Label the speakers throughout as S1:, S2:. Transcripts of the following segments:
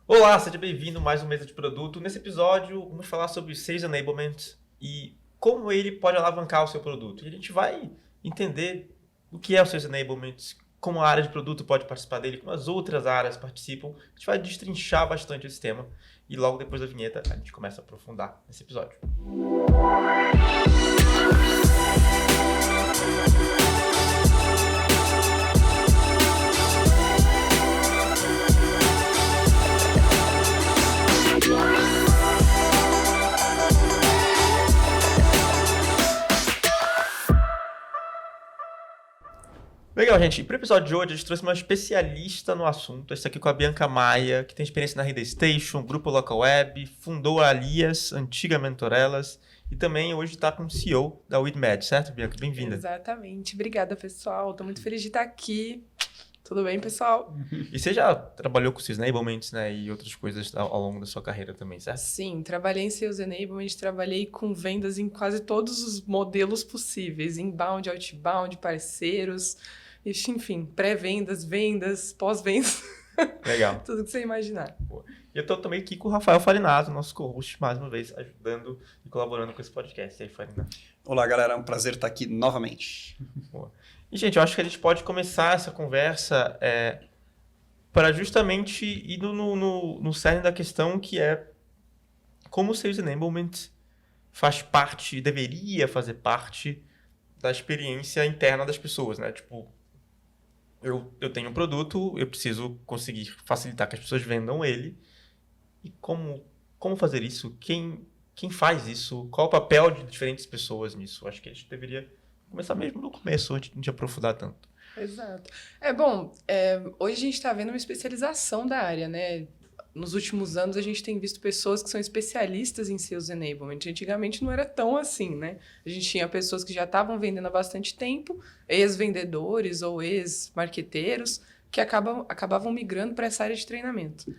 S1: Olá, seja bem-vindo a mais um Mesa de Produto. Nesse episódio, vamos falar sobre Sales Enablement e como ele pode alavancar o seu produto. E a gente vai entender o que é o Sales Enablement, como a área de produto pode participar dele, como as outras áreas participam. A gente vai destrinchar bastante esse tema e logo depois da vinheta a gente começa a aprofundar nesse episódio. Legal, gente. Para o episódio de hoje, a gente trouxe uma especialista no assunto. Essa aqui com a Bianca Maia, que tem experiência na Rede Station, Grupo Local Web, fundou a Alias, antiga Mentorelas, e também hoje está como CEO da WeedMed, certo, Bianca? Bem-vinda.
S2: Exatamente. Obrigada, pessoal. Estou muito feliz de estar aqui. Tudo bem, pessoal?
S1: E você já trabalhou com Sales Enablement, né, e outras coisas ao longo da sua carreira também, certo?
S2: Sim, trabalhei em Sales Enablement, trabalhei com vendas em quase todos os modelos possíveis. Inbound, outbound, parceiros, enfim, pré-vendas, vendas, pós-vendas.
S1: Legal.
S2: Tudo que você imaginar.
S1: Boa. E eu estou também aqui com o Rafael Farinato, nosso co-host, mais uma vez, ajudando e colaborando com esse podcast. E aí, Farinato?
S3: Olá, galera. É um prazer estar aqui novamente.
S1: Boa. E, gente, eu acho que a gente pode começar essa conversa para justamente ir no cerne da questão, que é como o Sales Enablement faz parte, deveria fazer parte da experiência interna das pessoas, né? Tipo, eu tenho um produto, eu preciso conseguir facilitar que as pessoas vendam ele. E como fazer isso? Quem faz isso? Qual o papel de diferentes pessoas nisso? Acho que a gente deveria começar mesmo no começo, antes de aprofundar tanto.
S2: Exato. Hoje a gente está vendo uma especialização da área, né? Nos últimos anos a gente tem visto pessoas que são especialistas em Sales Enablement. Antigamente não era tão assim, né? A gente tinha pessoas que já estavam vendendo há bastante tempo, ex-vendedores ou ex-marqueteiros, que acabavam migrando para essa área de treinamento.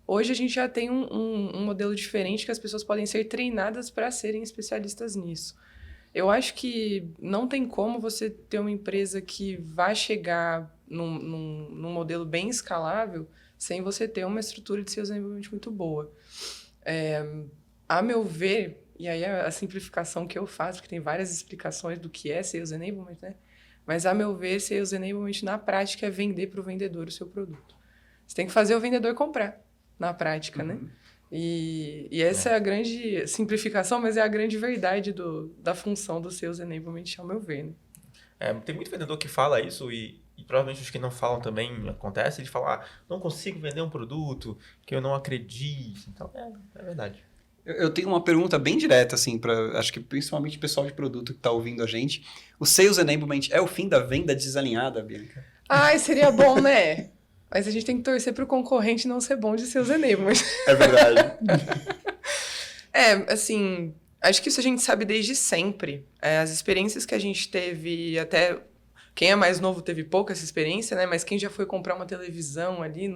S2: Hoje a gente já tem um modelo diferente que as pessoas podem ser treinadas para serem especialistas nisso. Eu acho que não tem como você ter uma empresa que vai chegar num modelo bem escalável sem você ter uma estrutura de Sales Enablement muito boa. A meu ver, e aí é a simplificação que eu faço, porque tem várias explicações do que é Sales Enablement, né? Mas a meu ver, Sales Enablement na prática é vender para o vendedor o seu produto. Você tem que fazer o vendedor comprar na prática, né? E essa é a grande simplificação, mas é a grande verdade da função do Sales Enablement, ao meu ver, né?
S1: Tem muito vendedor que fala isso e provavelmente os que não falam também acontece. Eles falam, não consigo vender um produto que eu não acredito. Então, é verdade.
S3: Eu tenho uma pergunta bem direta, assim, acho que principalmente o pessoal de produto que está ouvindo a gente. O Sales Enablement é o fim da venda desalinhada, Bianca?
S2: Ai, seria bom, né? Mas a gente tem que torcer para o concorrente não ser bom de Sales Enablement.
S3: É verdade.
S2: Acho que isso a gente sabe desde sempre. As experiências que a gente teve, até quem é mais novo teve pouca essa experiência, né? Mas quem já foi comprar uma televisão ali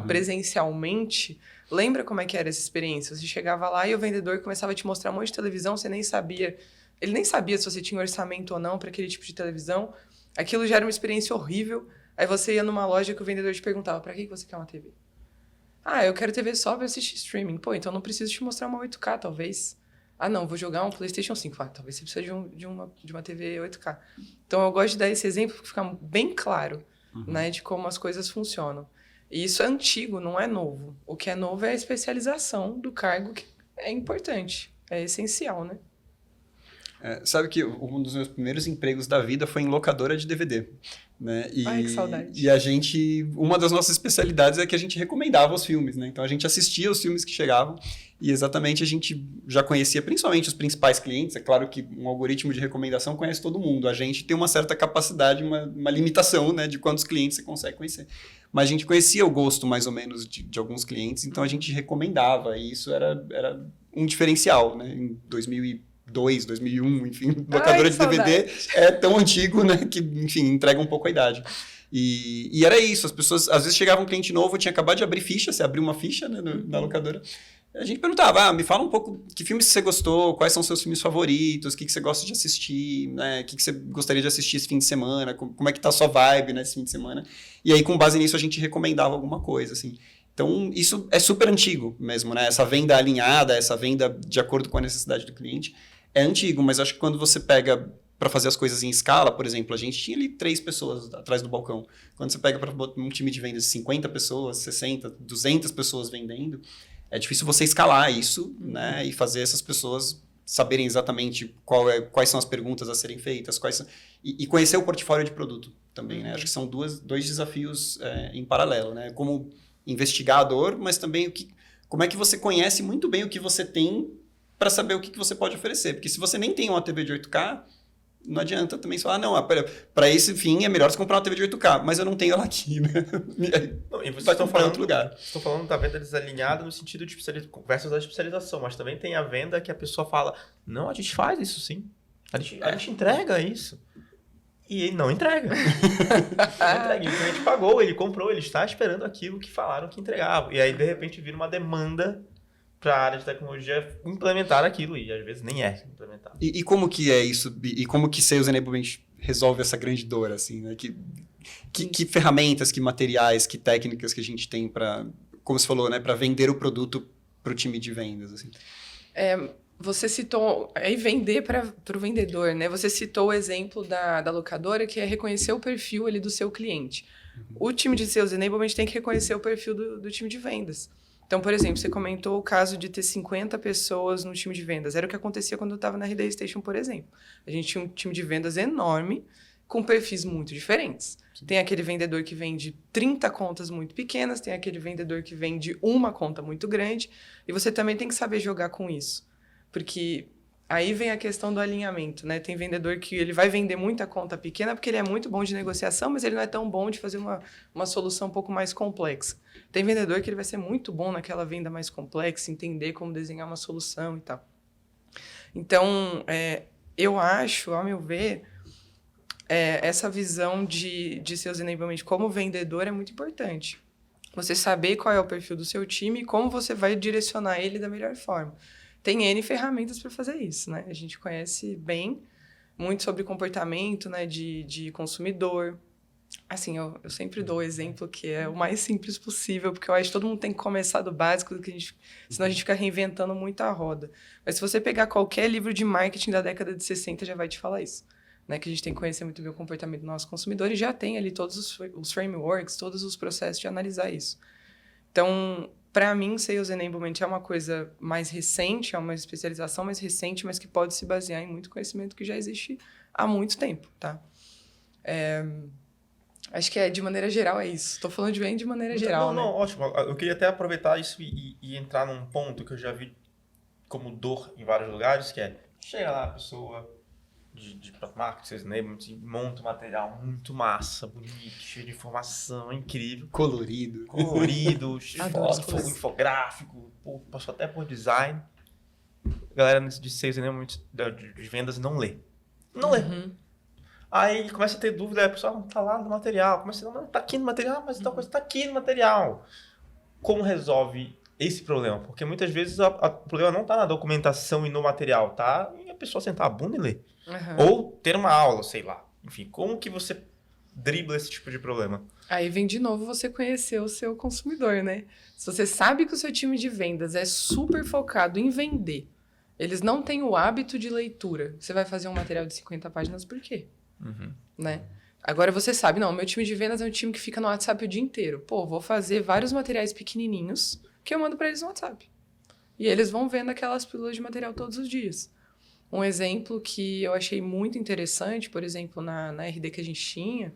S2: presencialmente, lembra como é que era essa experiência? Você chegava lá e o vendedor começava a te mostrar um monte de televisão, você nem sabia. Ele nem sabia se você tinha orçamento ou não para aquele tipo de televisão. Aquilo já era uma experiência horrível. Aí você ia numa loja que o vendedor te perguntava, para que você quer uma TV? Eu quero TV só para assistir streaming. Pô, então não preciso te mostrar uma 8K, talvez. Não, vou jogar um PlayStation 5. Talvez você precise de uma TV 8K. Então eu gosto de dar esse exemplo porque fica bem claro, né, de como as coisas funcionam. E isso é antigo, não é novo. O que é novo é a especialização do cargo, que é importante, é essencial, né?
S3: Sabe que um dos meus primeiros empregos da vida foi em locadora de DVD, né?
S2: Ai, que saudade.
S3: E uma das nossas especialidades é que a gente recomendava os filmes, né? Então a gente assistia os filmes que chegavam e exatamente a gente já conhecia principalmente os principais clientes. É claro que um algoritmo de recomendação conhece todo mundo. A gente tem uma certa capacidade, uma limitação, né, de quantos clientes você consegue conhecer. Mas a gente conhecia o gosto mais ou menos de alguns clientes, então a gente recomendava e isso era um diferencial, né? Em 2002, 2001, enfim, locadora de DVD é tão antigo, né, que, enfim, entrega um pouco a idade. E era isso, as pessoas, às vezes chegava um cliente novo, tinha acabado de abrir ficha, você abriu uma ficha, né, na locadora, a gente perguntava, me fala um pouco que filmes você gostou, quais são seus filmes favoritos, o que você gosta de assistir, né, o que você gostaria de assistir esse fim de semana, como é que tá a sua vibe nesse fim de semana. E aí, com base nisso, a gente recomendava alguma coisa, assim. Então, isso é super antigo mesmo, né? Essa venda alinhada, essa venda de acordo com a necessidade do cliente, é antigo, mas acho que quando você pega para fazer as coisas em escala, por exemplo, a gente tinha ali 3 pessoas atrás do balcão. Quando você pega para um time de vendas de 50 pessoas, 60, 200 pessoas vendendo, é difícil você escalar isso, né? E fazer essas pessoas saberem exatamente quais são as perguntas a serem feitas, e conhecer o portfólio de produto também, né? Acho que são dois desafios em paralelo, né? Como investigador, mas também como é que você conhece muito bem o que você tem para saber o que você pode oferecer. Porque se você nem tem uma TV de 8K, não adianta também falar, não, para esse fim é melhor você comprar uma TV de 8K, mas eu não tenho ela aqui, né?
S1: Não, e vocês
S3: Vai
S1: estão
S3: comprar em
S1: falando
S3: outro lugar.
S1: Estão falando da venda desalinhada no sentido de versus a especialização, mas também tem a venda que a pessoa fala, não, a gente faz isso sim, a gente entrega isso. E ele não entrega. Não entrega. O cliente pagou, ele comprou, ele está esperando aquilo que falaram que entregava. E aí, de repente, vira uma demanda para a área de tecnologia implementar aquilo, e às vezes nem é implementado.
S3: E como que é isso? E como que Sales Enablement resolve essa grande dor, assim, né? Que ferramentas, que materiais, que técnicas que a gente tem para, como você falou, né, para vender o produto para o time de vendas, assim?
S2: Você citou, aí vender para o vendedor, né? Você citou o exemplo da locadora, que é reconhecer o perfil ali do seu cliente. O time de Sales Enablement tem que reconhecer o perfil do time de vendas. Então, por exemplo, você comentou o caso de ter 50 pessoas no time de vendas. Era o que acontecia quando eu estava na RD Station, por exemplo. A gente tinha um time de vendas enorme, com perfis muito diferentes. Sim. Tem aquele vendedor que vende 30 contas muito pequenas, tem aquele vendedor que vende uma conta muito grande, e você também tem que saber jogar com isso. Porque aí vem a questão do alinhamento, né? Tem vendedor que ele vai vender muita conta pequena porque ele é muito bom de negociação, mas ele não é tão bom de fazer uma solução um pouco mais complexa. Tem vendedor que ele vai ser muito bom naquela venda mais complexa, entender como desenhar uma solução e tal. Então, eu acho, ao meu ver, essa visão de Sales Enablement como vendedor é muito importante. Você saber qual é o perfil do seu time e como você vai direcionar ele da melhor forma. Tem N ferramentas para fazer isso, né? A gente conhece bem, muito sobre comportamento, né, de consumidor. Assim, eu sempre dou o exemplo que é o mais simples possível, porque eu acho que todo mundo tem que começar do básico, senão a gente fica reinventando muito a roda. Mas se você pegar qualquer livro de marketing da década de 60, já vai te falar isso. Né? Que a gente tem que conhecer muito bem o comportamento do nosso consumidor e já tem ali todos os frameworks, todos os processos de analisar isso. Então, para mim, Sales Enablement é uma coisa mais recente, é uma especialização mais recente, mas que pode se basear em muito conhecimento que já existe há muito tempo, tá? Acho que de maneira geral é isso. Estou falando de maneira geral,
S1: Não,
S2: né?
S1: ótimo. Eu queria até aproveitar isso e entrar num ponto que eu já vi como dor em vários lugares, que é, chega lá a pessoa de Product Marketing, Sales Enablement, e monta um material muito massa, bonito, cheio de informação, incrível.
S3: Colorido,
S1: foto, infográfico, posso até por design. A galera de Sales Enablement, de vendas, não lê. Não lê. Aí começa a ter dúvida, a pessoa tá lá no material, começa a dizer, tá aqui no material, mas tal coisa tá aqui no material. Como resolve esse problema? Porque muitas vezes o problema não tá na documentação e no material, tá em a pessoa sentar a bunda e ler. Ou ter uma aula, sei lá. Enfim, como que você dribla esse tipo de problema?
S2: Aí vem de novo você conhecer o seu consumidor, né? Se você sabe que o seu time de vendas é super focado em vender, eles não têm o hábito de leitura, você vai fazer um material de 50 páginas por quê? Né? Agora você sabe, não, meu time de vendas é um time que fica no WhatsApp o dia inteiro. Pô, vou fazer vários materiais pequenininhos que eu mando para eles no WhatsApp. E eles vão vendo aquelas pílulas de material todos os dias. Um exemplo que eu achei muito interessante, por exemplo, na RD que a gente tinha,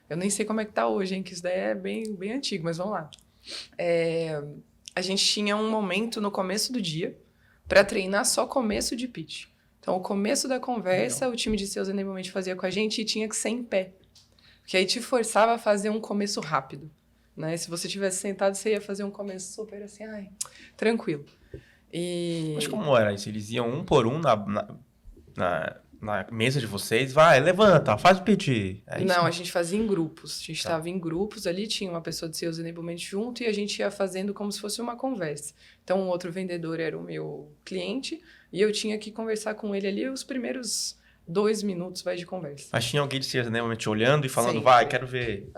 S2: eu nem sei como é que tá hoje, hein, que isso daí é bem, bem antigo, mas vamos lá. A gente tinha um momento no começo do dia para treinar só começo de pitch. Então, o começo da conversa, o time de Sales Enablement fazia com a gente e tinha que ser em pé. Porque aí te forçava a fazer um começo rápido. Né? Se você tivesse sentado, você ia fazer um começo super assim, tranquilo.
S1: Mas como era isso? Eles iam um por um na mesa de vocês? Vai, levanta, faz o pitch.
S2: Não, a gente fazia em grupos. A gente estava em grupos ali, tinha uma pessoa de Sales Enablement junto e a gente ia fazendo como se fosse uma conversa. Então, um outro vendedor era o meu cliente e eu tinha que conversar com ele ali os primeiros 2 minutos de conversa.
S1: Mas tinha alguém de Sales Enablement olhando e falando,
S2: Sempre.
S1: vai, quero ver.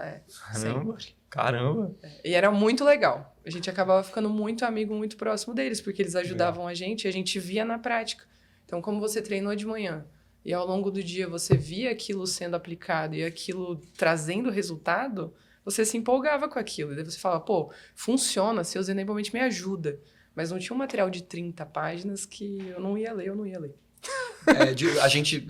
S2: Sempre.
S1: Caramba!
S2: E era muito legal. A gente acabava ficando muito amigo, muito próximo deles, porque eles ajudavam a gente e a gente via na prática. Então, como você treinou de manhã e ao longo do dia você via aquilo sendo aplicado e aquilo trazendo resultado, você se empolgava com aquilo. E daí você falava, pô, funciona, Sales Enablement me ajuda. Mas não tinha um material de 30 páginas que eu não ia ler.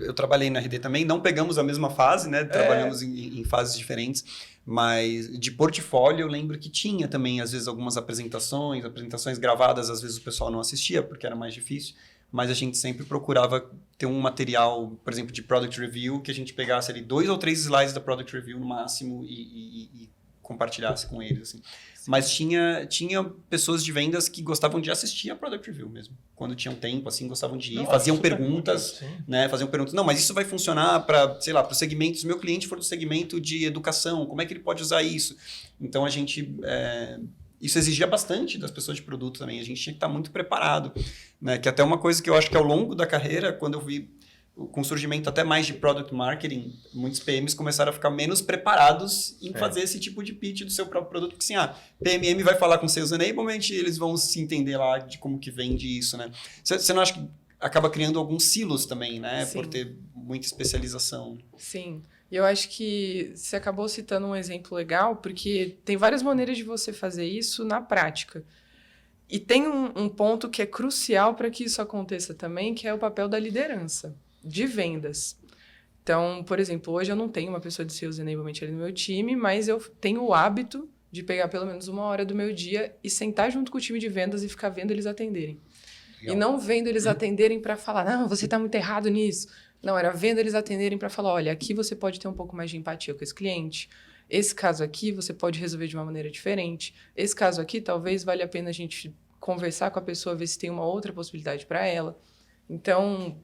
S3: Eu trabalhei na RD também, não pegamos a mesma fase, né? Trabalhamos em fases diferentes, mas de portfólio eu lembro que tinha também, às vezes, algumas apresentações gravadas, às vezes o pessoal não assistia, porque era mais difícil, mas a gente sempre procurava ter um material, por exemplo, de Product Review, que a gente pegasse ali 2 ou 3 slides da Product Review no máximo e compartilhasse com eles, assim. Mas tinha pessoas de vendas que gostavam de assistir a Product Review mesmo. Quando tinham tempo, assim, gostavam de ir,
S1: Nossa,
S3: faziam
S1: super
S3: perguntas,
S1: útil, sim.
S3: né? Faziam perguntas. Não, mas isso vai funcionar para, sei lá, para o segmento, se o meu cliente for do segmento de educação, como é que ele pode usar isso? Então, a gente... isso exigia bastante das pessoas de produto também. A gente tinha que estar muito preparado, né? Que até uma coisa que eu acho que ao longo da carreira, quando eu vi com o surgimento até mais de product marketing, muitos PMs começaram a ficar menos preparados em fazer esse tipo de pitch do seu próprio produto, porque assim, PMM vai falar com Sales Enablement e eles vão se entender lá de como que vende isso, né? Você não acha que acaba criando alguns silos também, né?
S2: Sim.
S3: Por ter muita especialização.
S2: Sim. E eu acho que você acabou citando um exemplo legal, porque tem várias maneiras de você fazer isso na prática. E tem um ponto que é crucial para que isso aconteça também, que é o papel da liderança de vendas. Então, por exemplo, hoje eu não tenho uma pessoa de Sales Enablement ali no meu time, mas eu tenho o hábito de pegar pelo menos 1 hora do meu dia e sentar junto com o time de vendas e ficar vendo eles atenderem. Legal. E não vendo eles atenderem para falar, não, você está muito errado nisso. Não, era vendo eles atenderem para falar, olha, aqui você pode ter um pouco mais de empatia com esse cliente. Esse caso aqui você pode resolver de uma maneira diferente. Esse caso aqui talvez valha a pena a gente conversar com a pessoa, ver se tem uma outra possibilidade para ela. Então,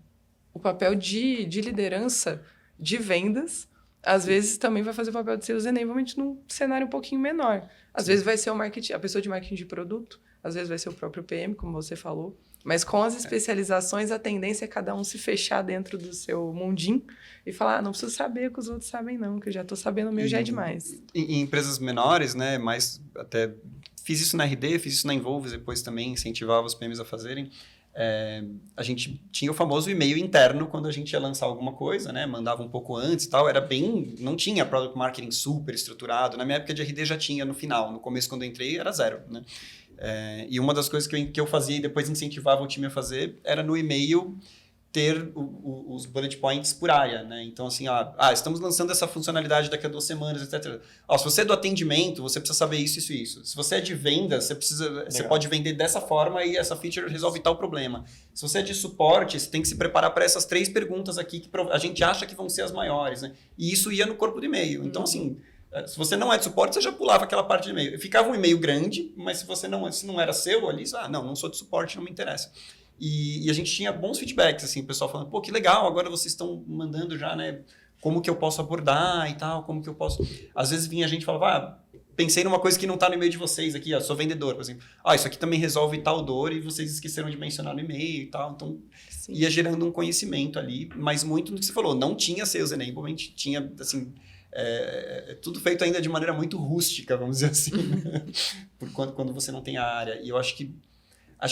S2: o papel de liderança de vendas, às vezes também vai fazer o papel de Sales Enablement num cenário um pouquinho menor. Às vezes vai ser a pessoa de marketing de produto, às vezes vai ser o próprio PM, como você falou. Mas com as especializações, a tendência é cada um se fechar dentro do seu mundinho e falar, não preciso saber o que os outros sabem não, que eu já estou sabendo o meu, já é demais.
S3: Em empresas menores, né, mais até... Fiz isso na RD, fiz isso na Involve, depois também incentivava os PMs a fazerem. A gente tinha o famoso e-mail interno quando a gente ia lançar alguma coisa, né? Mandava um pouco antes e tal. Era bem... Não tinha product marketing super estruturado. Na minha época de RD já tinha no final. No começo, quando eu entrei, era 0, né? E uma das coisas que eu fazia e depois incentivava o time a fazer era no e-mail ter os bullet points por área, né? Então, assim, estamos lançando essa funcionalidade daqui a 2 semanas, etc. Se você é do atendimento, você precisa saber isso, isso e isso. Se você é de venda, você pode vender dessa forma e essa feature resolve tal problema. Se você é de suporte, você tem que se preparar para essas 3 perguntas aqui que a gente acha que vão ser as maiores, né? E isso ia no corpo do e-mail. Então, assim, se você não é de suporte, você já pulava aquela parte de e-mail. Ficava um e-mail grande, mas se não era seu ali, não sou de suporte, não me interessa. E a gente tinha bons feedbacks, assim, o pessoal falando, pô, que legal, agora vocês estão mandando já, né, como que eu posso abordar e tal, como que eu posso... Às vezes vinha a gente e falava, pensei numa coisa que não está no e-mail de vocês aqui, sou vendedor, por exemplo. Isso aqui também resolve tal dor e vocês esqueceram de mencionar no e-mail e tal, então Sim. Ia gerando um conhecimento ali, mas muito do que você falou, não tinha Sales Enablement, tinha, assim... tudo feito ainda de maneira muito rústica, vamos dizer assim, por quando você não tem a área. E eu acho que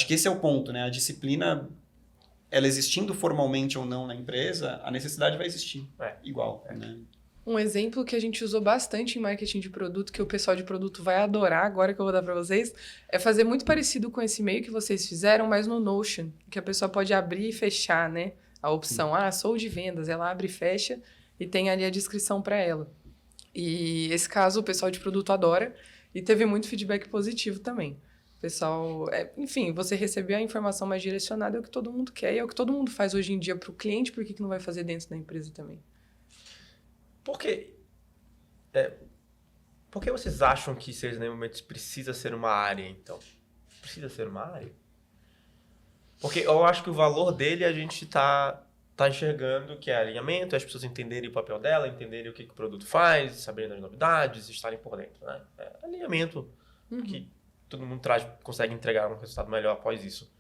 S3: esse é o ponto, né? A disciplina, ela existindo formalmente ou não na empresa, a necessidade vai existir igual. Né?
S2: Um exemplo que a gente usou bastante em marketing de produto, que o pessoal de produto vai adorar agora que eu vou dar para vocês, é fazer muito parecido com esse e-mail que vocês fizeram, mas no Notion, que a pessoa pode abrir e fechar, né? A opção, sou de vendas, ela abre e fecha e tem ali a descrição para ela. E esse caso o pessoal de produto adora e teve muito feedback positivo também. Pessoal, enfim, você receber a informação mais direcionada é o que todo mundo quer e é o que todo mundo faz hoje em dia para o cliente, por que não vai fazer dentro da empresa também?
S1: Por que vocês acham que Sales Enablement precisa ser uma área, então? Precisa ser uma área? Porque eu acho que o valor dele a gente tá enxergando que é alinhamento, as pessoas entenderem o papel dela, entenderem o que o produto faz, saberem das novidades, estarem por dentro, né? Alinhamento que todo mundo consegue entregar um resultado melhor após isso.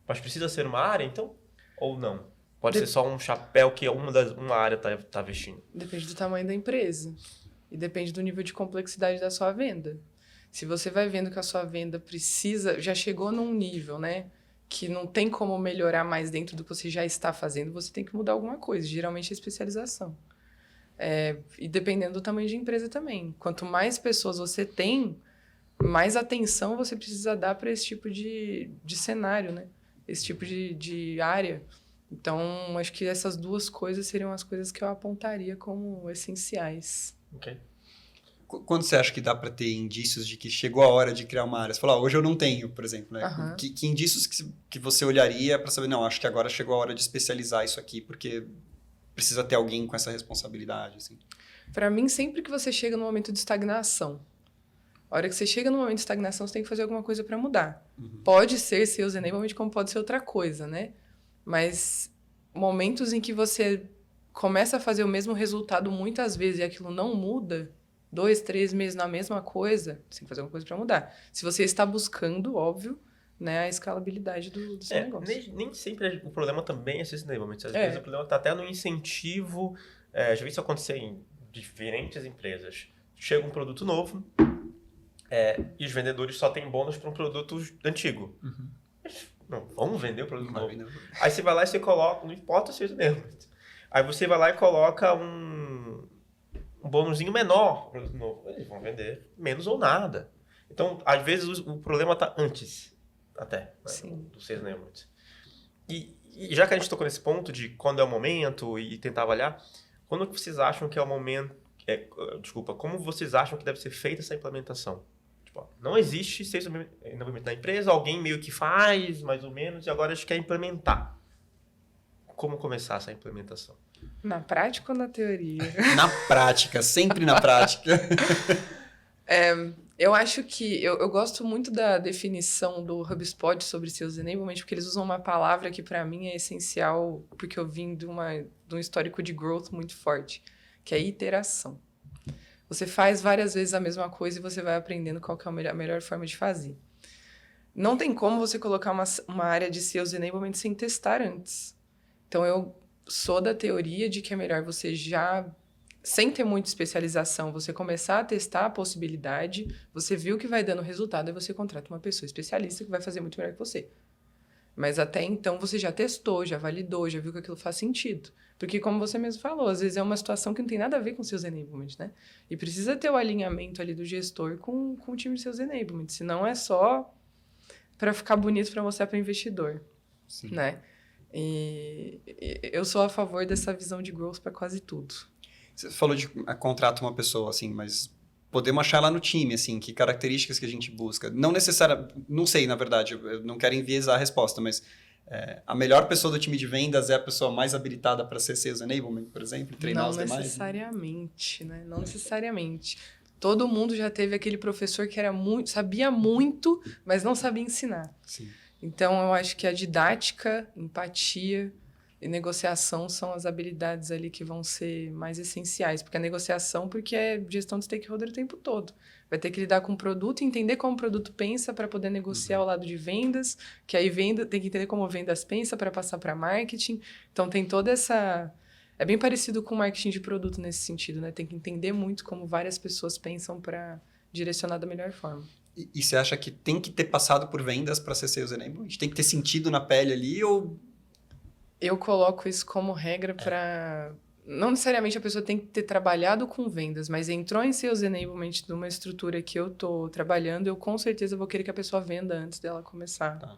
S1: Mas precisa ser uma área, então? Ou não? Pode ser só um chapéu que uma área tá vestindo?
S2: Depende do tamanho da empresa. E depende do nível de complexidade da sua venda. Se você vai vendo que a sua venda já chegou num nível, né? Que não tem como melhorar mais dentro do que você já está fazendo, você tem que mudar alguma coisa. Geralmente é especialização. E dependendo do tamanho de empresa também. Quanto mais pessoas você tem, mais atenção você precisa dar para esse tipo de cenário, né? Esse tipo de área. Então, acho que essas duas coisas seriam as coisas que eu apontaria como essenciais.
S1: Ok.
S3: Quando você acha que dá para ter indícios de que chegou a hora de criar uma área? Você falou, hoje eu não tenho, por exemplo. Né?
S2: Uhum.
S3: Que indícios que você olharia para saber, não, acho que agora chegou a hora de especializar isso aqui, porque precisa ter alguém com essa responsabilidade, assim.
S2: Para mim, sempre que você chega no momento de estagnação, a hora que você chega no momento de estagnação, você tem que fazer alguma coisa para mudar.
S3: Uhum.
S2: Pode ser Sales Enablement, como pode ser outra coisa, né? Mas momentos em que você começa a fazer o mesmo resultado muitas vezes e aquilo não muda, 2, 3 meses na mesma coisa, você tem que fazer alguma coisa para mudar. Se você está buscando, óbvio, né, a escalabilidade do seu negócio.
S1: Nem sempre o problema também é Sales Enablement. Às vezes o problema está até no incentivo. Já vi isso acontecer em diferentes empresas. Chega um produto novo e os vendedores só têm bônus para um produto antigo.
S3: Uhum.
S1: Não, vamos vender o produto novo.
S3: Não.
S1: Aí você vai lá e você coloca, não importa o Sales Enablement. Aí você vai lá e coloca um bônusinho menor pro produto novo. Eles vão vender menos ou nada. Então, às vezes, o problema está antes, até, né, do Sales Enablement. E já que a gente tocou nesse ponto de quando é o momento e tentar avaliar, quando que vocês acham que é o momento... como vocês acham que deve ser feita essa implementação? Tipo, não existe Sales Enablement na empresa, alguém meio que faz, mais ou menos, e agora a gente quer implementar. Como começar essa implementação?
S2: Na prática ou na teoria?
S3: Na prática, sempre na prática.
S2: Eu acho que... Eu gosto muito da definição do HubSpot sobre Sales Enablement, porque eles usam uma palavra que, para mim, é essencial, porque eu vim de um histórico de growth muito forte, que é iteração. Você faz várias vezes a mesma coisa e você vai aprendendo qual que é a melhor forma de fazer. Não tem como você colocar uma área de Sales Enablement sem testar antes. Então, eu sou da teoria de que é melhor você já, sem ter muita especialização, você começar a testar a possibilidade, você viu que vai dando resultado, aí você contrata uma pessoa especialista que vai fazer muito melhor que você. Mas até então você já testou, já validou, já viu que aquilo faz sentido. Porque, como você mesmo falou, às vezes é uma situação que não tem nada a ver com seus enablement, né? E precisa ter o alinhamento ali do gestor com o time de seus enablement. Senão é só para ficar bonito para mostrar para o investidor. Sim. Né? E eu sou a favor dessa visão de growth para quase tudo.
S3: Você falou de contratar uma pessoa, assim, mas podemos achar lá no time, assim, que características que a gente busca. Não necessariamente, não sei, na verdade, eu não quero enviesar a resposta, mas a melhor pessoa do time de vendas é a pessoa mais habilitada para ser Sales Enablement, por exemplo, e treinar os demais?
S2: Não necessariamente, né? Não necessariamente. Todo mundo já teve aquele professor que sabia muito, mas não sabia ensinar.
S3: Sim.
S2: Então, eu acho que a didática, empatia e negociação são as habilidades ali que vão ser mais essenciais. Porque a negociação, porque é gestão de stakeholder o tempo todo. Vai ter que lidar com o produto, entender como o produto pensa para poder negociar ao lado de vendas, que aí tem que entender como vendas pensa para passar para marketing. Então, tem toda essa... É bem parecido com marketing de produto nesse sentido, né? Tem que entender muito como várias pessoas pensam para direcionar da melhor forma.
S3: E você acha que tem que ter passado por vendas para ser Sales Enablement? Tem que ter sentido na pele ali ou...
S2: Eu coloco isso como regra para... Não necessariamente a pessoa tem que ter trabalhado com vendas, mas entrou em Sales Enablement de uma estrutura que eu estou trabalhando, eu com certeza vou querer que a pessoa venda antes dela começar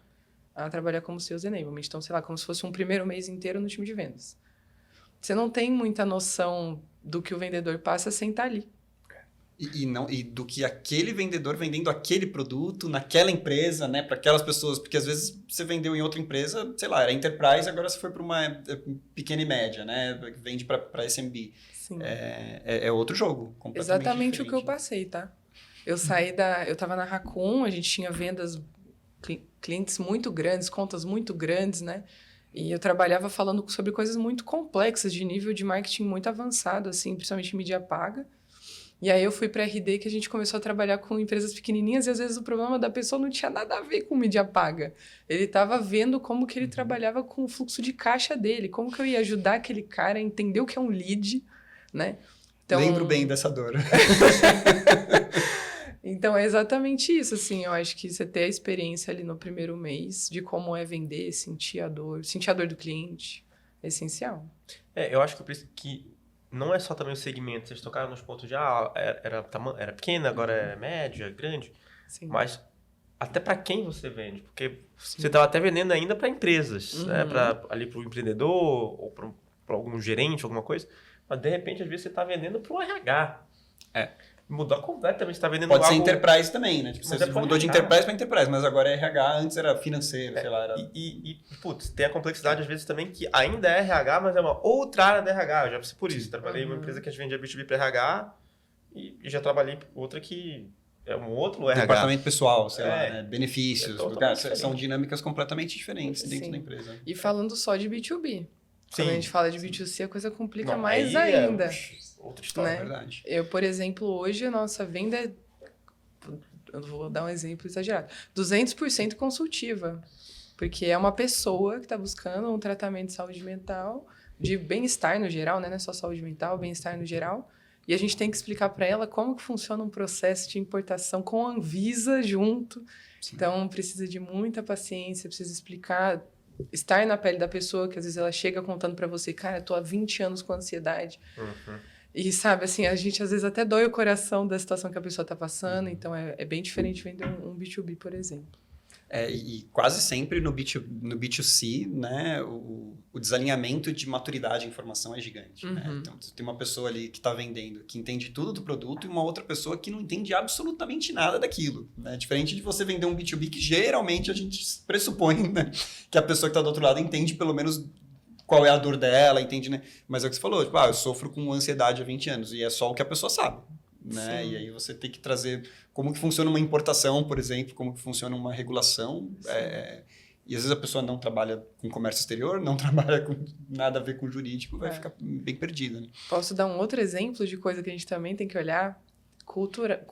S2: a trabalhar como Sales Enablement. Então, sei lá, como se fosse um primeiro mês inteiro no time de vendas. Você não tem muita noção do que o vendedor passa sem estar ali.
S3: E do que aquele vendedor vendendo aquele produto naquela empresa, né, para aquelas pessoas, porque às vezes você vendeu em outra empresa, sei lá, era enterprise, agora você foi para uma pequena e média, né, vende para SMB.
S2: Sim.
S3: É outro jogo, completamente
S2: exatamente
S3: diferente.
S2: O que eu passei, tá? Eu estava na Raccoon, a gente tinha vendas, clientes muito grandes, contas muito grandes, né? E eu trabalhava falando sobre coisas muito complexas, de nível de marketing muito avançado, assim, principalmente mídia paga. E aí eu fui para a RD, que a gente começou a trabalhar com empresas pequenininhas e às vezes o problema da pessoa não tinha nada a ver com mídia paga. Ele estava vendo como que ele trabalhava com o fluxo de caixa dele, como que eu ia ajudar aquele cara a entender o que é um lead, né?
S3: Lembro bem dessa dor.
S2: Então, é exatamente isso, assim, eu acho que você ter a experiência ali no primeiro mês de como é vender, sentir a dor do cliente, é essencial.
S1: Eu acho que não é só também o segmento, vocês tocaram nos pontos de, era pequena, agora é média, grande,
S2: Sim.
S1: mas até para quem você vende, porque você estava até vendendo ainda para empresas, né? Ali para o empreendedor ou para algum gerente, alguma coisa, mas de repente às vezes você está vendendo para o RH. Mudou completamente, você está vendendo
S3: Pode ser
S1: algo...
S3: enterprise também, né? Tipo,
S1: Mas
S3: você
S1: é pra
S3: mudou de
S1: RH.
S3: enterprise para enterprise, mas agora é RH, antes era financeiro, sei lá. Era...
S1: Putz, tem a complexidade às vezes também que ainda é RH, mas é uma outra área da RH. Eu já passei por isso. Trabalhei em uma empresa que a gente vendia B2B para RH e já trabalhei em outra que é um outro RH.
S3: Departamento pessoal, sei lá, né? Benefícios.
S1: totalmente
S3: São
S1: diferente.
S3: dinâmicas completamente diferentes dentro
S2: Sim.
S3: da empresa.
S2: E falando só de B2B. Quando a gente fala de B2C, a coisa complica
S1: Não,
S2: mais
S1: aí
S2: ainda.
S1: Outra história.
S2: Né?
S3: É verdade.
S2: Eu, por exemplo, hoje a nossa venda é, eu vou dar um exemplo exagerado, 200% consultiva. Porque é uma pessoa que está buscando um tratamento de saúde mental, de bem-estar no geral, né? Não é só saúde mental, bem-estar no geral. E a gente tem que explicar para ela como que funciona um processo de importação com a Anvisa junto.
S3: Sim.
S2: Então, precisa de muita paciência, precisa explicar, estar na pele da pessoa, que às vezes ela chega contando para você, cara, eu tô há 20 anos com ansiedade. E, sabe, assim, a gente às vezes até dói o coração da situação que a pessoa tá passando. Então, é bem diferente vender um B2B, por exemplo.
S3: E quase sempre no B2C, né, o desalinhamento de maturidade e informação é gigante. Né? Então, você tem uma pessoa ali que está vendendo, que entende tudo do produto, e uma outra pessoa que não entende absolutamente nada daquilo. Né? Diferente de você vender um B2B, que geralmente a gente pressupõe, né, que a pessoa que está do outro lado entende pelo menos qual é a dor dela, entende, né? Mas é o que você falou, tipo, eu sofro com ansiedade há 20 anos, e é só o que a pessoa sabe. Né? E aí você tem que trazer como que funciona uma importação, por exemplo, como que funciona uma regulação. E às vezes a pessoa não trabalha com comércio exterior, não trabalha com nada a ver com jurídico, vai ficar bem perdida. Né?
S2: Posso dar um outro exemplo de coisa que a gente também tem que olhar? Cultura.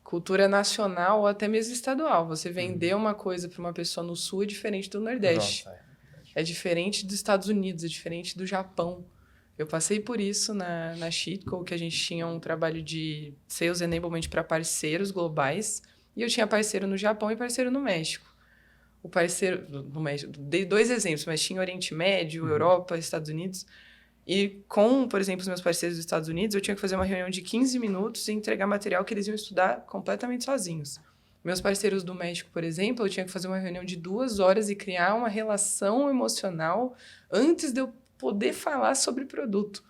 S2: Cultura nacional ou até mesmo estadual. Você vender uma coisa para uma pessoa no sul é diferente do Nordeste.
S1: Nossa,
S2: É diferente dos Estados Unidos, é diferente do Japão. Eu passei por isso na Sheetco, que a gente tinha um trabalho de Sales Enablement para parceiros globais. E eu tinha parceiro no Japão e parceiro no México. O parceiro no México, dei 2 exemplos, mas tinha Oriente Médio, Europa, Estados Unidos. E com, por exemplo, os meus parceiros dos Estados Unidos, eu tinha que fazer uma reunião de 15 minutos e entregar material que eles iam estudar completamente sozinhos. Meus parceiros do México, por exemplo, eu tinha que fazer uma reunião de 2 horas e criar uma relação emocional antes de eu poder falar sobre produto.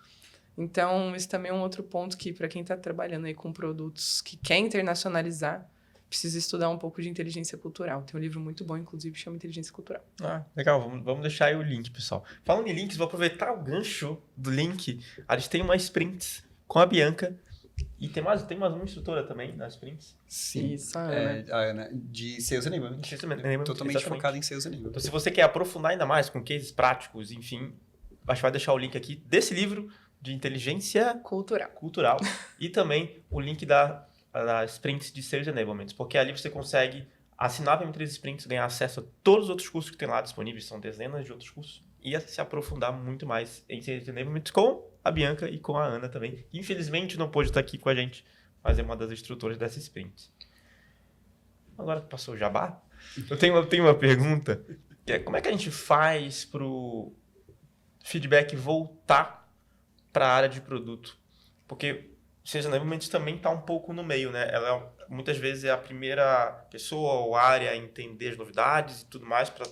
S2: Então, esse também é um outro ponto que, para quem está trabalhando aí com produtos que quer internacionalizar, precisa estudar um pouco de inteligência cultural. Tem um livro muito bom, inclusive, que chama Inteligência Cultural.
S1: Legal, vamos deixar aí o link, pessoal. Falando em links, vou aproveitar o gancho do link. A gente tem uma Sprints com a Bianca e tem mais uma instrutora também nas Sprints.
S3: Sim.
S2: Isso, a Ana.
S3: Ana, de Sales Enablement. Totalmente
S1: Exatamente.
S3: focada em Sales Enablement.
S1: Então, se você quer aprofundar ainda mais com cases práticos, enfim, a gente vai deixar o link aqui desse livro de inteligência cultural e também o link da Sprints de Sales Enablement, porque ali você consegue assinar a M3 Sprints, ganhar acesso a todos os outros cursos que tem lá disponíveis, são dezenas de outros cursos, e se aprofundar muito mais em Sales Enablement com a Bianca e com a Ana também. Infelizmente não pôde estar aqui com a gente, mas é uma das instrutoras dessa Sprint. Agora que passou o jabá, eu tenho uma pergunta, que é como é que a gente faz para o feedback voltar para a área de produto? Porque o Sales Enablement também está um pouco no meio, né? Ela muitas vezes é a primeira pessoa ou área a entender as novidades e tudo mais para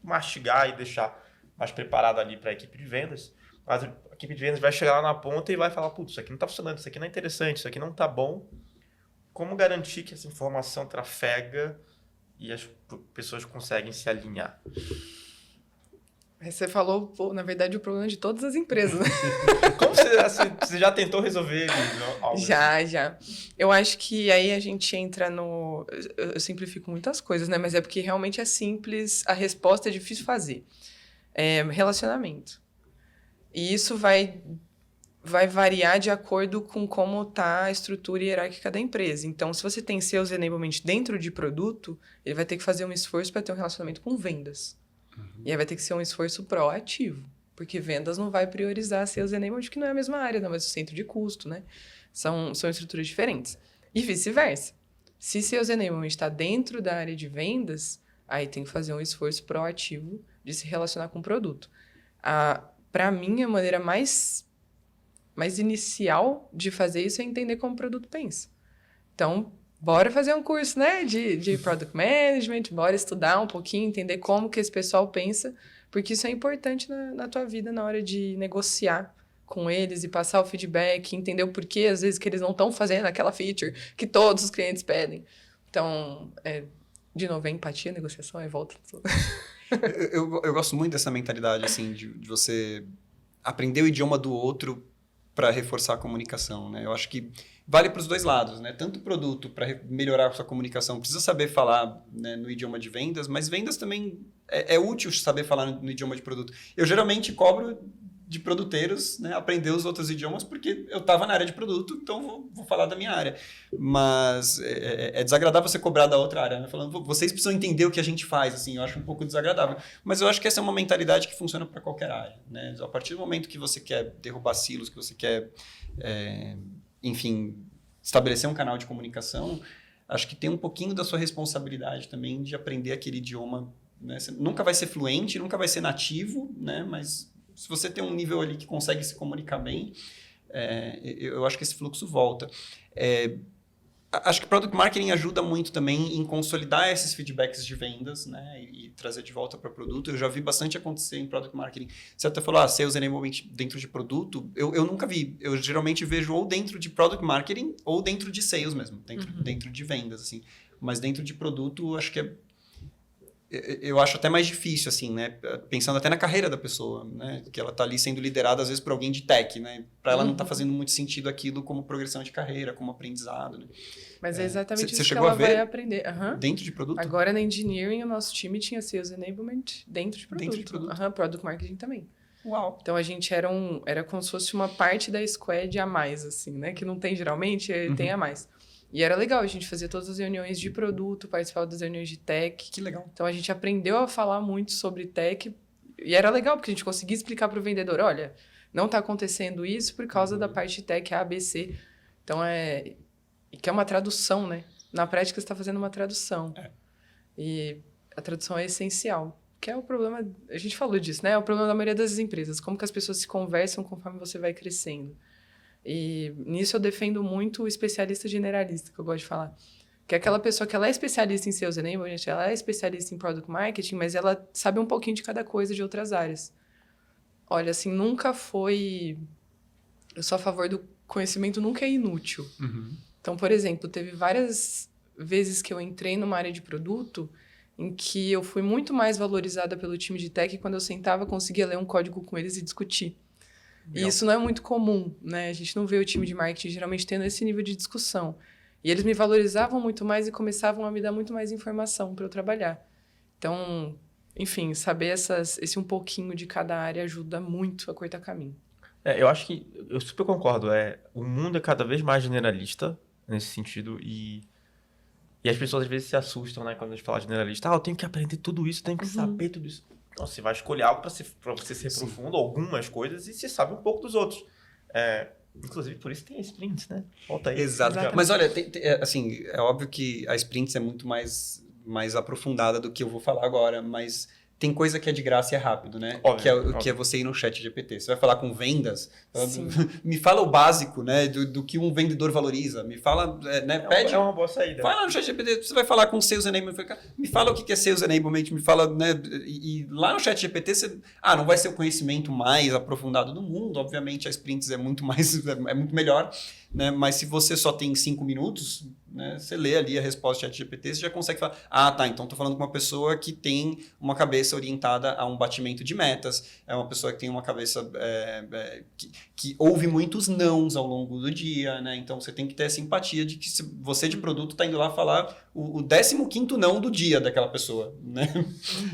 S1: mastigar e deixar mais preparado ali para a equipe de vendas. Mas a equipe de vendas vai chegar lá na ponta e vai falar, putz, isso aqui não está funcionando, isso aqui não é interessante, isso aqui não está bom. Como garantir que essa informação trafega e as pessoas conseguem se alinhar?
S2: Você falou, na verdade, o problema de todas as empresas, né?
S1: Como você já tentou resolver algo?
S2: Já. Eu acho que aí a gente entra no... Eu simplifico muitas coisas, né? Mas é porque realmente é simples, a resposta é difícil fazer. Relacionamento. E isso vai variar de acordo com como está a estrutura hierárquica da empresa. Então, se você tem Sales Enablement dentro de produto, ele vai ter que fazer um esforço para ter um relacionamento com vendas. E aí vai ter que ser um esforço proativo. Porque vendas não vai priorizar sales enablement, porque não é a mesma área, não é o mesmo centro de custo, né? São estruturas diferentes. E vice-versa. Se sales enablement está dentro da área de vendas, aí tem que fazer um esforço proativo de se relacionar com o produto. Para mim, a maneira mais inicial de fazer isso é entender como o produto pensa. Então, bora fazer um curso, né, de Product Management, bora estudar um pouquinho, entender como que esse pessoal pensa, porque isso é importante na tua vida na hora de negociar com eles e passar o feedback, entender o porquê, às vezes, que eles não estão fazendo aquela feature que todos os clientes pedem. Então, de novo, é empatia, negociação, volta.
S3: Eu gosto muito dessa mentalidade, assim, de você aprender o idioma do outro para reforçar a comunicação, né? Eu acho que vale para os dois lados, né? Tanto o produto para melhorar a sua comunicação, precisa saber falar, né, no idioma de vendas, mas vendas também é útil saber falar no idioma de produto. Eu geralmente cobro de produteiros, né, aprender os outros idiomas porque eu estava na área de produto, então vou falar da minha área. Mas é desagradável você cobrar da outra área, né? Falando, vocês precisam entender o que a gente faz, assim, eu acho um pouco desagradável. Mas eu acho que essa é uma mentalidade que funciona para qualquer área, né? A partir do momento que você quer derrubar silos, que você quer, enfim, estabelecer um canal de comunicação, acho que tem um pouquinho da sua responsabilidade também de aprender aquele idioma, né? Você nunca vai ser fluente, nunca vai ser nativo, né? Mas se você tem um nível ali que consegue se comunicar bem, eu acho que esse fluxo volta. Acho que Product Marketing ajuda muito também em consolidar esses feedbacks de vendas, né, e trazer de volta para o produto. Eu já vi bastante acontecer em Product Marketing. Você até falou, Sales Enablement dentro de produto. Eu nunca vi. Eu geralmente vejo ou dentro de Product Marketing ou dentro de Sales mesmo, dentro de vendas, assim. Mas dentro de produto, acho que eu acho até mais difícil, assim, né? Pensando até na carreira da pessoa, né? Que ela está ali sendo liderada, às vezes, por alguém de tech, né? Para ela não tá fazendo muito sentido aquilo como progressão de carreira, como aprendizado, né?
S2: Mas é exatamente isso que
S3: chegou
S2: ela
S3: a ver
S2: vai aprender.
S3: Dentro de produto?
S2: Agora, na Engineering, o nosso time tinha Sales Enablement dentro de produto.
S3: Dentro de produto.
S2: Product Marketing também.
S3: Uau!
S2: Então, a gente era como se fosse uma parte da squad a mais, assim, né? Que não tem geralmente, tem a mais. E era legal, a gente fazia todas as reuniões de produto, participava das reuniões de tech.
S3: Que legal.
S2: Então, a gente aprendeu a falar muito sobre tech. E era legal, porque a gente conseguia explicar para o vendedor, olha, não está acontecendo isso por causa da parte de tech A, B, C. Então, que é uma tradução, né? Na prática, você está fazendo uma tradução. E a tradução é essencial. Que é o problema, a gente falou disso, né? É o problema da maioria das empresas. Como que as pessoas se conversam conforme você vai crescendo. E nisso eu defendo muito o especialista generalista, que eu gosto de falar. Que é aquela pessoa que ela é especialista em Sales Enablement, ela é especialista em Product Marketing, mas ela sabe um pouquinho de cada coisa de outras áreas. Olha, assim, nunca foi... Eu sou a favor do conhecimento, nunca é inútil. Então, por exemplo, teve várias vezes que eu entrei numa área de produto em que eu fui muito mais valorizada pelo time de tech quando eu sentava, conseguia ler um código com eles e discutir. E isso não é muito comum, né? A gente não vê o time de marketing geralmente tendo esse nível de discussão. E eles me valorizavam muito mais e começavam a me dar muito mais informação para eu trabalhar. Então, enfim, saber esse um pouquinho de cada área ajuda muito a cortar caminho.
S1: Eu acho que, eu super concordo, o mundo é cada vez mais generalista nesse sentido e as pessoas às vezes se assustam, né, quando a gente fala generalista. Eu tenho que aprender tudo isso, tenho que saber tudo isso. Então, você vai escolher algo para você ser profundo, algumas coisas, e você sabe um pouco dos outros. Inclusive, por isso tem sprints, né? Volta aí.
S3: Exato. Mas olha, assim, é óbvio que a sprints é muito mais aprofundada do que eu vou falar agora, mas tem coisa que é de graça e é rápido, né?
S1: Óbvio,
S3: que é você ir no chat GPT. Você vai falar com vendas, me fala o básico, né? Do que um vendedor valoriza. Me fala, né? Pede.
S1: É uma boa saída.
S3: Vai lá no chat GPT, você vai falar com Sales Enablement. Me fala o que é Sales Enablement, me fala, né? E lá no chat GPT, você... não vai ser o conhecimento mais aprofundado do mundo. Obviamente, a sprints é muito melhor, né? Mas se você só tem 5 minutos, né? Você lê ali a resposta do chat GPT, você já consegue falar, então estou falando com uma pessoa que tem uma cabeça orientada a um batimento de metas, é uma pessoa que tem uma cabeça que ouve muitos nãos ao longo do dia, né? Então você tem que ter essa empatia de que você de produto está indo lá falar o 15º não do dia daquela pessoa, né?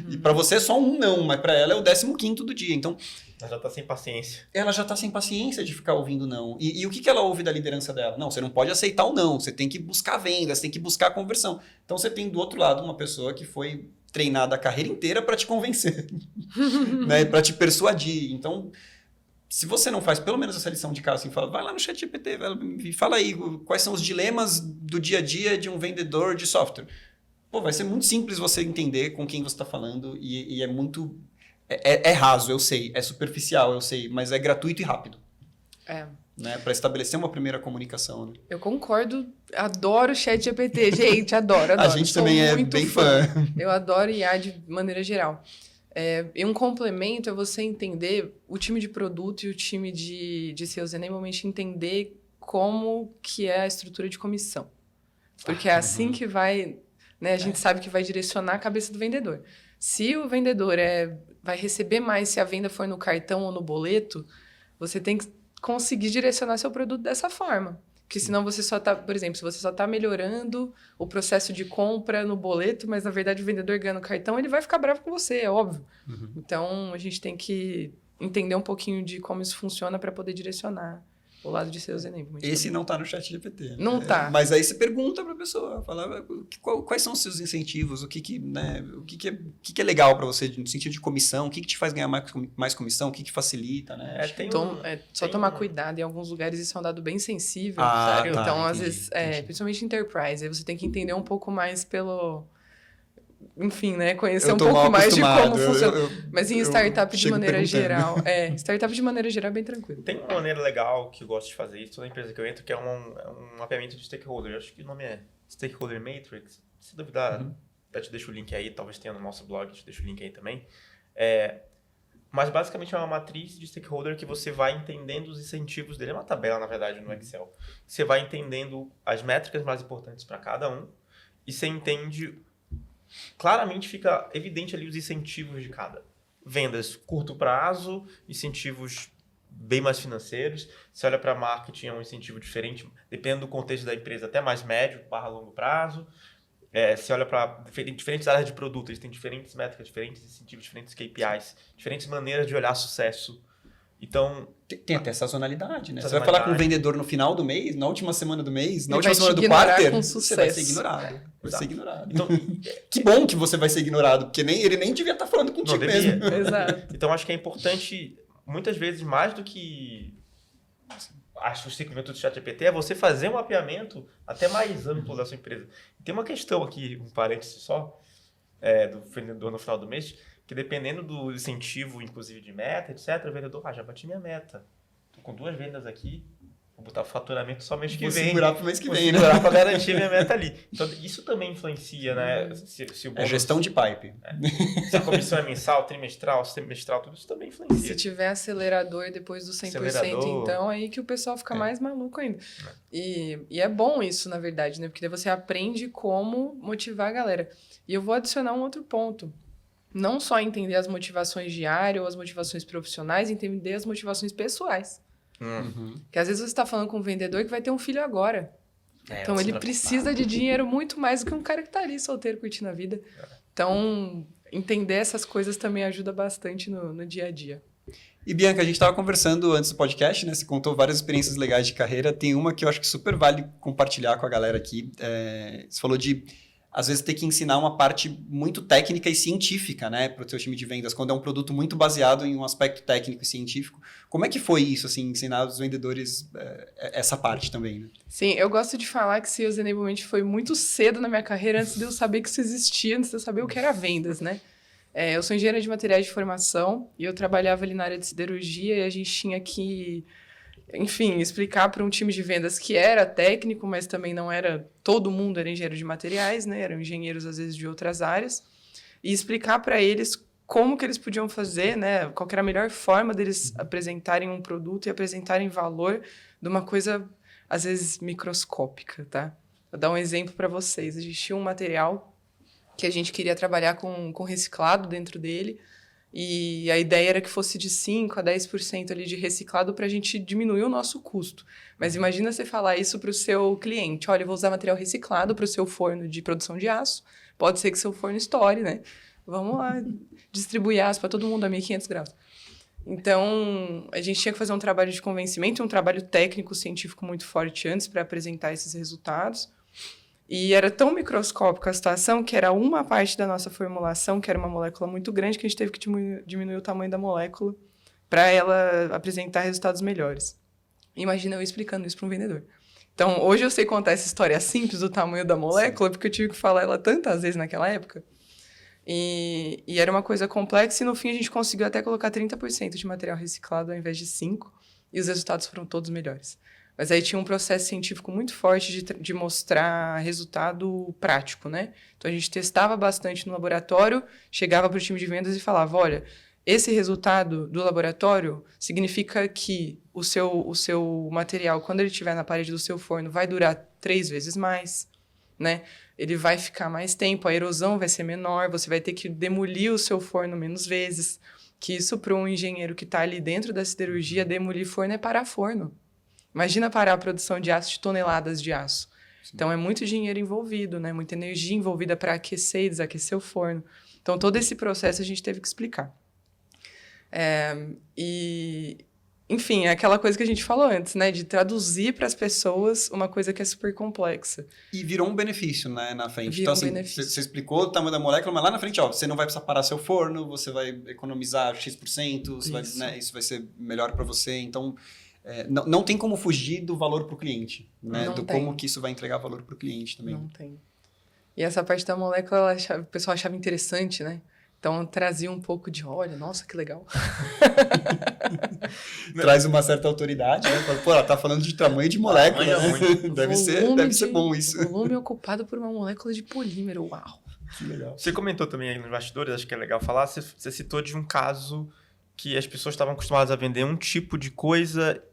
S3: E para você é só um não, mas para ela é o 15º do dia. Então
S1: ela já está sem paciência.
S3: Ela já está sem paciência de ficar ouvindo não. E o que ela ouve da liderança dela? Não, você não pode aceitar o não, você tem que buscar vendas, tem que buscar conversão. Então você tem do outro lado uma pessoa que foi treinada a carreira inteira para te convencer, né? Para te persuadir. Então, se você não faz pelo menos essa lição de casa, assim, fala, vai lá no ChatGPT, fala aí quais são os dilemas do dia a dia de um vendedor de software. Pô, vai ser muito simples você entender com quem você está falando e é muito... É raso, eu sei, é superficial, eu sei, mas é gratuito e rápido. Né? Para estabelecer uma primeira comunicação. Né?
S2: Eu concordo, adoro o ChatGPT, gente, adoro.
S3: A gente também é bem fã.
S2: Eu adoro IA de maneira geral. E um complemento é você entender o time de produto e o time de Sales Enablement, entender como que é a estrutura de comissão. Porque é assim que vai... Né, a gente sabe que vai direcionar a cabeça do vendedor. Se o vendedor vai receber mais se a venda for no cartão ou no boleto, você tem que conseguir direcionar seu produto dessa forma. Porque senão você só está... Por exemplo, se você só está melhorando o processo de compra no boleto, mas na verdade o vendedor ganha no cartão, ele vai ficar bravo com você, é óbvio. Então, a gente tem que entender um pouquinho de como isso funciona para poder direcionar o lado de Sales Enablement.
S3: Esse não está no ChatGPT.
S2: Não tá.
S3: Mas aí você pergunta para a pessoa, fala, quais são os seus incentivos, o que é legal para você no sentido de comissão, o que te faz ganhar mais comissão, o que facilita, né?
S2: Só tomar cuidado, em alguns lugares isso é um dado bem sensível,
S3: sério?
S2: Então, às vezes, principalmente enterprise, aí você tem que entender um pouco mais pelo... Enfim, né? Conhecer um pouco mais de como funciona. Mas em startup de maneira geral... startup de maneira geral é bem tranquilo.
S1: Tem uma maneira legal que eu gosto de fazer isso toda empresa que eu entro, que é um mapeamento de stakeholder. Eu acho que o nome é Stakeholder Matrix. Se duvidar, eu te deixo o link aí. Talvez tenha no nosso blog, eu te deixo o link aí também. Mas basicamente é uma matriz de stakeholder que você vai entendendo os incentivos dele. É uma tabela, na verdade, no Excel. Você vai entendendo as métricas mais importantes para cada um e você entende... Claramente fica evidente ali os incentivos de cada. Vendas curto prazo, incentivos bem mais financeiros. Você olha para marketing, é um incentivo diferente, dependendo do contexto da empresa, até mais médio, / longo prazo. Você olha para diferentes áreas de produto, eles têm diferentes métricas, diferentes incentivos, diferentes KPIs, diferentes maneiras de olhar sucesso. Então...
S3: Tem até sazonalidade, né? Você vai falar com o vendedor no final do mês, na última semana do mês, na última semana do quarter, você vai ser ignorado. Vai ser ignorado. Então, que bom que você vai ser ignorado, porque ele nem devia estar falando contigo mesmo.
S2: Exato.
S1: Então, acho que é importante, muitas vezes, mais do que acho os 5 minutos do ChatGPT, é você fazer um mapeamento até mais amplo da sua empresa. Tem uma questão aqui, um parêntese só, do vendedor no final do mês, que dependendo do incentivo, inclusive de meta, etc., o vendedor, já bati minha meta. Tô com 2 vendas aqui, vou botar o faturamento só mês que vem.
S3: Vou segurar pro mês que vem, né?
S1: Vou segurar para garantir minha meta ali. Então, isso também influencia, né? Se o bônus,
S3: gestão de pipe.
S1: Se a comissão é mensal, trimestral, semestral, tudo isso também influencia.
S2: Se tiver acelerador depois do 100%, então, aí que o pessoal fica mais maluco ainda. E é bom isso, na verdade, né? Porque daí você aprende como motivar a galera. E eu vou adicionar um outro ponto. Não só entender as motivações diárias ou as motivações profissionais, entender as motivações pessoais. Porque às vezes você está falando com um vendedor que vai ter um filho agora. Então ele precisa de dinheiro muito mais do que um cara que está ali solteiro curtindo a vida. Então, entender essas coisas também ajuda bastante no dia a dia.
S3: E Bianca, a gente estava conversando antes do podcast, né? Você contou várias experiências legais de carreira. Tem uma que eu acho que super vale compartilhar com a galera aqui. Você falou de... às vezes ter que ensinar uma parte muito técnica e científica, né, para o seu time de vendas, quando é um produto muito baseado em um aspecto técnico e científico. Como é que foi isso, assim, ensinar os vendedores essa parte também, né?
S2: Sim, eu gosto de falar que Sales Enablement foi muito cedo na minha carreira, antes de eu saber que isso existia, antes de eu saber o que era vendas, né? Eu sou engenheira de materiais de formação e eu trabalhava ali na área de siderurgia e a gente tinha que... enfim, explicar para um time de vendas que era técnico, mas também não era... todo mundo era engenheiro de materiais, né? Eram engenheiros, às vezes, de outras áreas. E explicar para eles como que eles podiam fazer, né? Qual que era a melhor forma deles apresentarem um produto e apresentarem valor de uma coisa, às vezes, microscópica, tá? Vou dar um exemplo para vocês. Existia um material que a gente queria trabalhar com reciclado dentro dele. E a ideia era que fosse de 5% a 10% ali de reciclado para a gente diminuir o nosso custo. Mas imagina você falar isso para o seu cliente. Olha, eu vou usar material reciclado para o seu forno de produção de aço. Pode ser que seu forno estoure, né? Vamos lá, distribuir aço para todo mundo a 1.500 graus. Então, a gente tinha que fazer um trabalho de convencimento, um trabalho técnico, científico muito forte antes para apresentar esses resultados. E era tão microscópica a situação que era uma parte da nossa formulação, que era uma molécula muito grande, que a gente teve que diminuir o tamanho da molécula para ela apresentar resultados melhores. Imagina eu explicando isso para um vendedor. Então, hoje eu sei contar essa história simples do tamanho da molécula, porque eu tive que falar ela tantas vezes naquela época. E era uma coisa complexa, e no fim a gente conseguiu até colocar 30% de material reciclado ao invés de 5%, e os resultados foram todos melhores. Mas aí tinha um processo científico muito forte de mostrar resultado prático, né? Então, a gente testava bastante no laboratório, chegava para o time de vendas e falava, olha, esse resultado do laboratório significa que o seu material, quando ele estiver na parede do seu forno, vai durar 3 vezes mais, né? Ele vai ficar mais tempo, a erosão vai ser menor, você vai ter que demolir o seu forno menos vezes. Que isso, para um engenheiro que está ali dentro da siderurgia, demolir forno é parar forno. Imagina parar a produção de aço de toneladas de aço. Sim. Então, é muito dinheiro envolvido, né? Muita energia envolvida para aquecer e desaquecer o forno. Então, todo esse processo a gente teve que explicar. Enfim, é aquela coisa que a gente falou antes, né? De traduzir para as pessoas uma coisa que é super complexa.
S3: E virou um benefício, né, na frente.
S2: Virou
S3: então, assim, você explicou o tamanho da molécula, mas lá na frente, ó, você não vai precisar parar seu forno, você vai economizar X%, isso vai ser melhor para você. Então, não tem como fugir do valor para o cliente, né? Como que isso vai entregar valor para o cliente também.
S2: Não tem. E essa parte da molécula, o pessoal achava interessante, né? Então, trazia um pouco de, olha, nossa, que legal.
S3: Traz uma certa autoridade, né? Pô, ela tá falando de tamanho de molécula, né? Deve ser bom isso.
S2: O volume ocupado por uma molécula de polímero, uau.
S3: Que legal.
S1: Você comentou também aí nos bastidores, acho que é legal falar, você citou de um caso que as pessoas estavam acostumadas a vender um tipo de coisa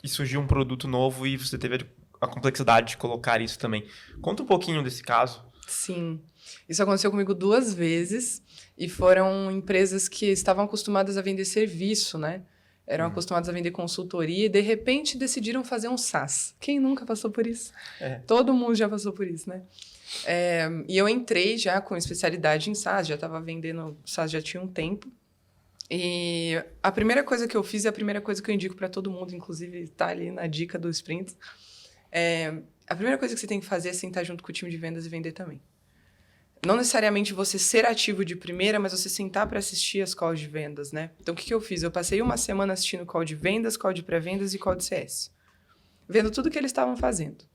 S1: e surgiu um produto novo e você teve a complexidade de colocar isso também. Conta um pouquinho desse caso.
S2: Sim. Isso aconteceu comigo 2 vezes e foram empresas que estavam acostumadas a vender serviço, né? Eram acostumadas a vender consultoria e, de repente, decidiram fazer um SaaS. Quem nunca passou por isso? Todo mundo já passou por isso, né? E eu entrei já com especialidade em SaaS, já estava vendendo SaaS já tinha um tempo. E a primeira coisa que eu fiz e a primeira coisa que eu indico para todo mundo, inclusive está ali na dica do Sprint, a primeira coisa que você tem que fazer é sentar junto com o time de vendas e vender também. Não necessariamente você ser ativo de primeira, mas você sentar para assistir as calls de vendas, né? Então, o que eu fiz? Eu passei uma semana assistindo call de vendas, call de pré-vendas e call de CS. Vendo tudo que eles estavam fazendo.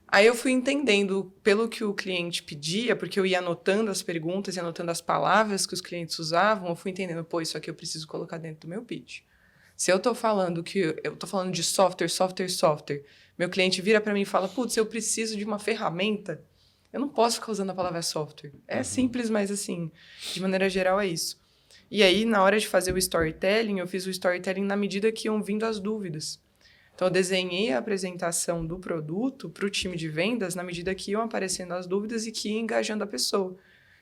S2: Aí eu fui entendendo pelo que o cliente pedia, porque eu ia anotando as perguntas e anotando as palavras que os clientes usavam, eu fui entendendo, pô, isso aqui eu preciso colocar dentro do meu pitch. Se eu estou falando de software, meu cliente vira para mim e fala, putz, eu preciso de uma ferramenta, eu não posso ficar usando a palavra software. É simples, mas assim, de maneira geral é isso. E aí, na hora de fazer o storytelling, eu fiz o storytelling na medida que iam vindo as dúvidas. Então, eu desenhei a apresentação do produto para o time de vendas na medida que iam aparecendo as dúvidas e que ia engajando a pessoa.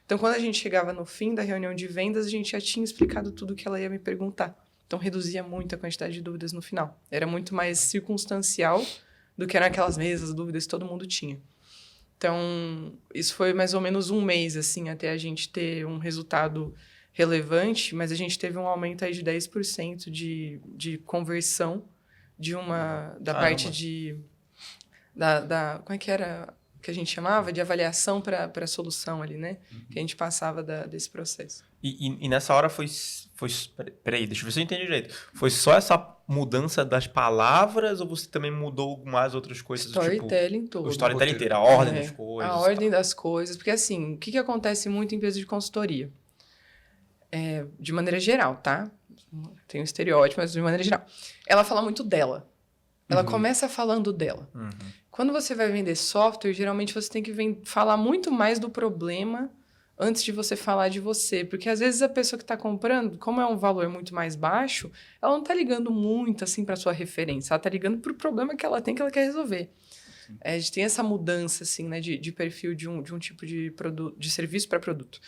S2: Então, quando a gente chegava no fim da reunião de vendas, a gente já tinha explicado tudo o que ela ia me perguntar. Então, reduzia muito a quantidade de dúvidas no final. Era muito mais circunstancial do que eram aquelas mesas, dúvidas que todo mundo tinha. Então, isso foi mais ou menos 1 mês, assim, até a gente ter um resultado relevante, mas a gente teve um aumento aí de 10% de conversão da parte de... como é que era que a gente chamava? De avaliação para a solução ali, né? Que a gente passava desse processo.
S1: E nessa hora foi... Peraí, deixa eu ver se eu entendi direito. Foi só essa mudança das palavras ou você também mudou algumas outras coisas?
S2: Storytelling todo.
S1: O storytelling inteiro, a ordem das coisas.
S2: A ordem das coisas. Porque assim, o que acontece muito em empresa de consultoria? De maneira geral, tá? Tem um estereótipo, mas de maneira geral. Ela fala muito dela. Ela começa falando dela. Quando você vai vender software, geralmente você tem que falar muito mais do problema antes de você falar de você. Porque, às vezes, a pessoa que está comprando, como é um valor muito mais baixo, ela não está ligando muito, assim, para sua referência. Ela está ligando para o problema que ela tem, que ela quer resolver. A gente tem essa mudança, assim, né, de perfil de um tipo de serviço para produto.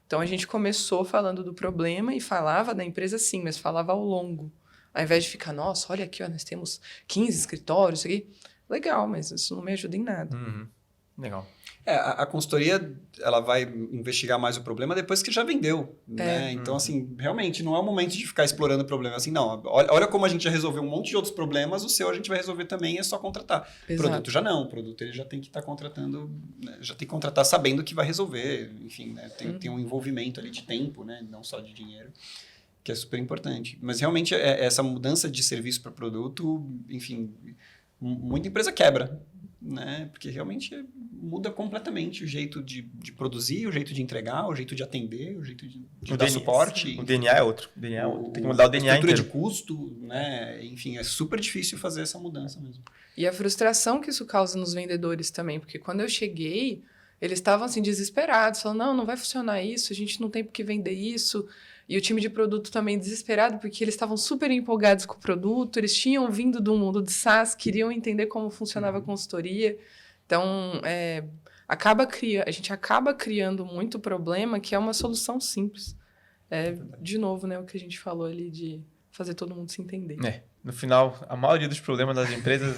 S2: Então, a gente começou falando do problema e falava da empresa, sim, mas falava ao longo. Ao invés de ficar, nossa, olha aqui, ó, nós temos 15 escritórios, isso aqui. Legal, mas isso não me ajuda em nada.
S1: Legal.
S3: A consultoria, ela vai investigar mais o problema depois que já vendeu, né? Então, assim, realmente não é o momento de ficar explorando o problema. Assim, não, olha como a gente já resolveu um monte de outros problemas, o seu a gente vai resolver também, é só contratar.
S2: Exato.
S3: Produto já não, o produto ele já tem que estar contratando, né? Já tem que contratar sabendo que vai resolver, enfim, né? Tem um envolvimento ali de tempo, né? Não só de dinheiro, que é super importante. Mas realmente essa mudança de serviço para produto, enfim, muita empresa quebra, né? Porque realmente muda completamente o jeito de produzir, o jeito de entregar, o jeito de atender, o jeito de dar suporte.
S1: O DNA é outro. Tem que mudar o DNA
S3: inteiro. A estrutura
S1: inteiro.
S3: de custo, né? Enfim, é super difícil fazer essa mudança mesmo.
S2: E a frustração que isso causa nos vendedores também, porque quando eu cheguei, eles estavam assim desesperados, falando, não vai funcionar isso, a gente não tem por que vender isso. E o time de produto também desesperado, porque eles estavam super empolgados com o produto, eles tinham vindo do mundo de SaaS, queriam entender como funcionava a consultoria. Então, a gente acaba criando muito problema, que é uma solução simples. De novo, né, o que a gente falou ali de fazer todo mundo se entender.
S1: No final, a maioria dos problemas das empresas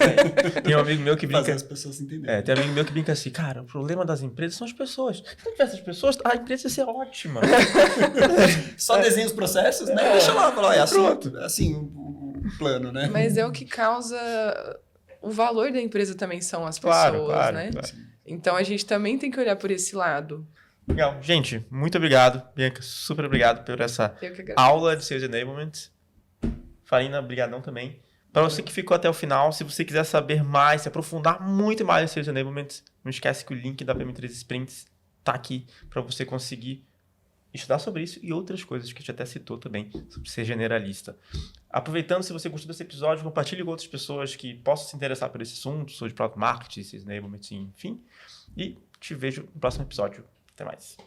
S1: tem um amigo meu que brinca.
S3: Fazer as pessoas se entenderem.
S1: Tem um amigo meu que brinca assim, cara, o problema das empresas são as pessoas. Se não tivesse as pessoas, a empresa ia ser ótima.
S3: Só desenha os processos, né? Deixa lá, fala, é assim o plano, né?
S2: Mas é o que causa o valor da empresa também são as pessoas, né?
S1: Claro.
S2: Então a gente também tem que olhar por esse lado.
S1: Legal. Gente, muito obrigado. Bianca, super obrigado por essa
S2: Eu que agradeço.
S1: aula de Sales Enablement. Farina, brigadão também. Para você que ficou até o final, se você quiser saber mais, se aprofundar muito mais em Sales Enablement, não esquece que o link da PM3 Sprints está aqui para você conseguir estudar sobre isso e outras coisas que a gente até citou também, sobre ser generalista. Aproveitando, se você gostou desse episódio, compartilhe com outras pessoas que possam se interessar por esse assunto, sobre Product Marketing, Sales Enablement, enfim. E te vejo no próximo episódio. Até mais.